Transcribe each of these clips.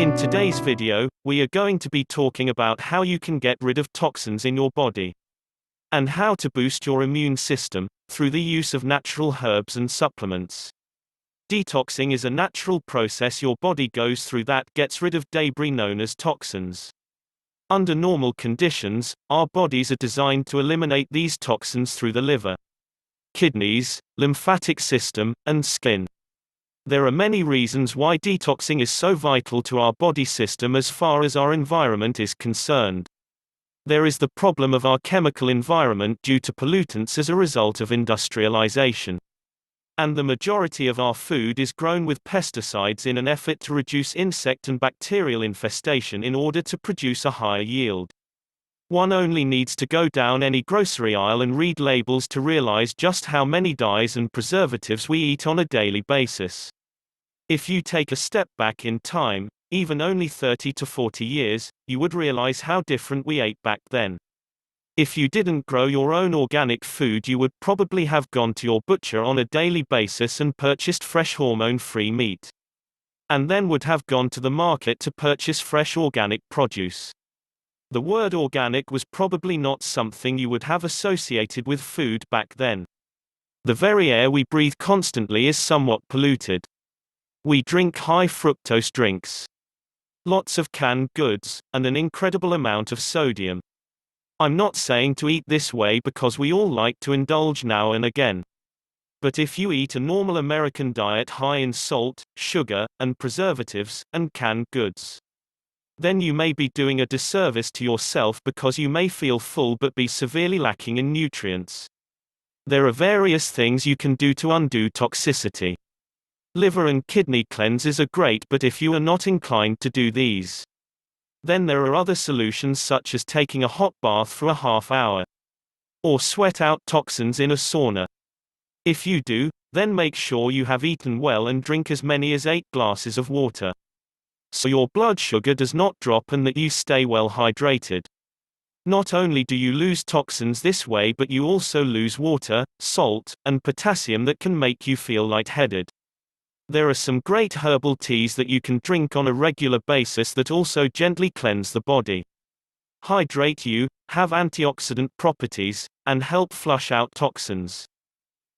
In today's video, we are going to be talking about how you can get rid of toxins in your body, and how to boost your immune system, through the use of natural herbs and supplements. Detoxing is a natural process your body goes through that gets rid of debris known as toxins. Under normal conditions, our bodies are designed to eliminate these toxins through the liver, kidneys, lymphatic system, and skin. There are many reasons why detoxing is so vital to our body system as far as our environment is concerned. There is the problem of our chemical environment due to pollutants as a result of industrialization. And the majority of our food is grown with pesticides in an effort to reduce insect and bacterial infestation in order to produce a higher yield. One only needs to go down any grocery aisle and read labels to realize just how many dyes and preservatives we eat on a daily basis. If you take a step back in time, even only 30 to 40 years, you would realize how different we ate back then. If you didn't grow your own organic food, you would probably have gone to your butcher on a daily basis and purchased fresh hormone-free meat. And then would have gone to the market to purchase fresh organic produce. The word organic was probably not something you would have associated with food back then. The very air we breathe constantly is somewhat polluted. We drink high fructose drinks, lots of canned goods, and an incredible amount of sodium. I'm not saying to eat this way because we all like to indulge now and again. But if you eat a normal American diet high in salt, sugar, and preservatives, and canned goods, then you may be doing a disservice to yourself because you may feel full but be severely lacking in nutrients. There are various things you can do to undo toxicity. Liver and kidney cleanses are great, but if you are not inclined to do these, then there are other solutions such as taking a hot bath for a half hour, or sweat out toxins in a sauna. If you do, then make sure you have eaten well and drink as many as 8 glasses of water, so your blood sugar does not drop and that you stay well hydrated. Not only do you lose toxins this way, but you also lose water, salt, and potassium that can make you feel lightheaded. There are some great herbal teas that you can drink on a regular basis that also gently cleanse the body, hydrate you, have antioxidant properties, and help flush out toxins.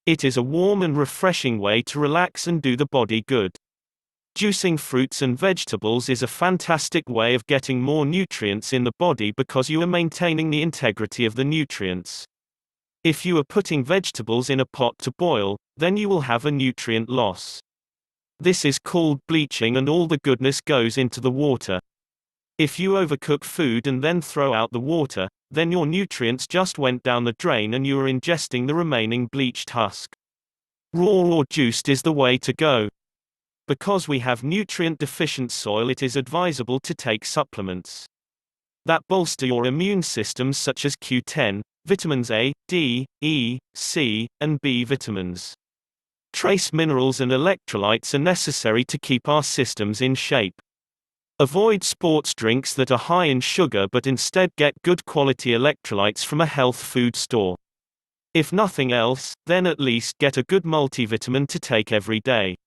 It is a warm and refreshing way to relax and do the body good. Juicing fruits and vegetables is a fantastic way of getting more nutrients in the body because you are maintaining the integrity of the nutrients. If you are putting vegetables in a pot to boil, then you will have a nutrient loss. This is called bleaching, and all the goodness goes into the water. If you overcook food and then throw out the water, then your nutrients just went down the drain and you are ingesting the remaining bleached husk. Raw or juiced is the way to go. Because we have nutrient-deficient soil, it is advisable to take supplements that bolster your immune systems such as Q10, vitamins A, D, E, C, and B vitamins. Trace minerals and electrolytes are necessary to keep our systems in shape. Avoid sports drinks that are high in sugar, but instead get good quality electrolytes from a health food store. If nothing else, then at least get a good multivitamin to take every day.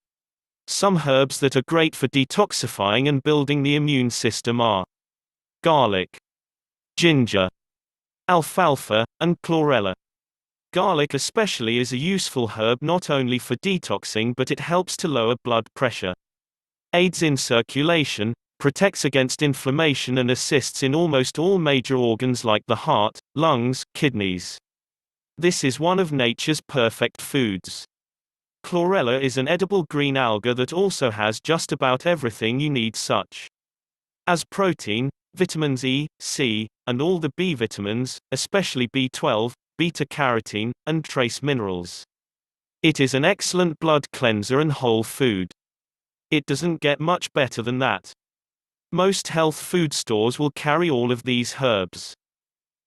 Some herbs that are great for detoxifying and building the immune system are garlic, ginger, alfalfa, and chlorella. Garlic especially is a useful herb not only for detoxing, but it helps to lower blood pressure, aids in circulation, protects against inflammation, and assists in almost all major organs like the heart, lungs, kidneys. This is one of nature's perfect foods. Chlorella is an edible green alga that also has just about everything you need, such as protein, vitamins E, C, and all the B vitamins, especially B12, beta-carotene, and trace minerals. It is an excellent blood cleanser and whole food. It doesn't get much better than that. Most health food stores will carry all of these herbs.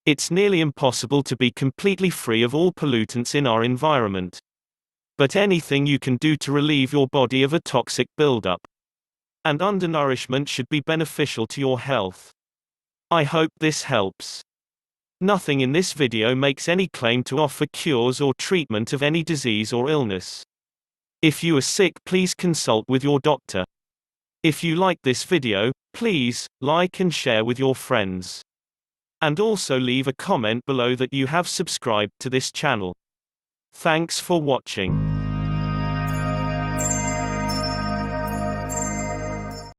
It's nearly impossible to be completely free of all pollutants in our environment. But anything you can do to relieve your body of a toxic buildup and undernourishment should be beneficial to your health. I hope this helps. Nothing in this video makes any claim to offer cures or treatment of any disease or illness. If you are sick, please consult with your doctor. If you like this video, please like and share with your friends. And also leave a comment below that you have subscribed to this channel. Thanks for watching.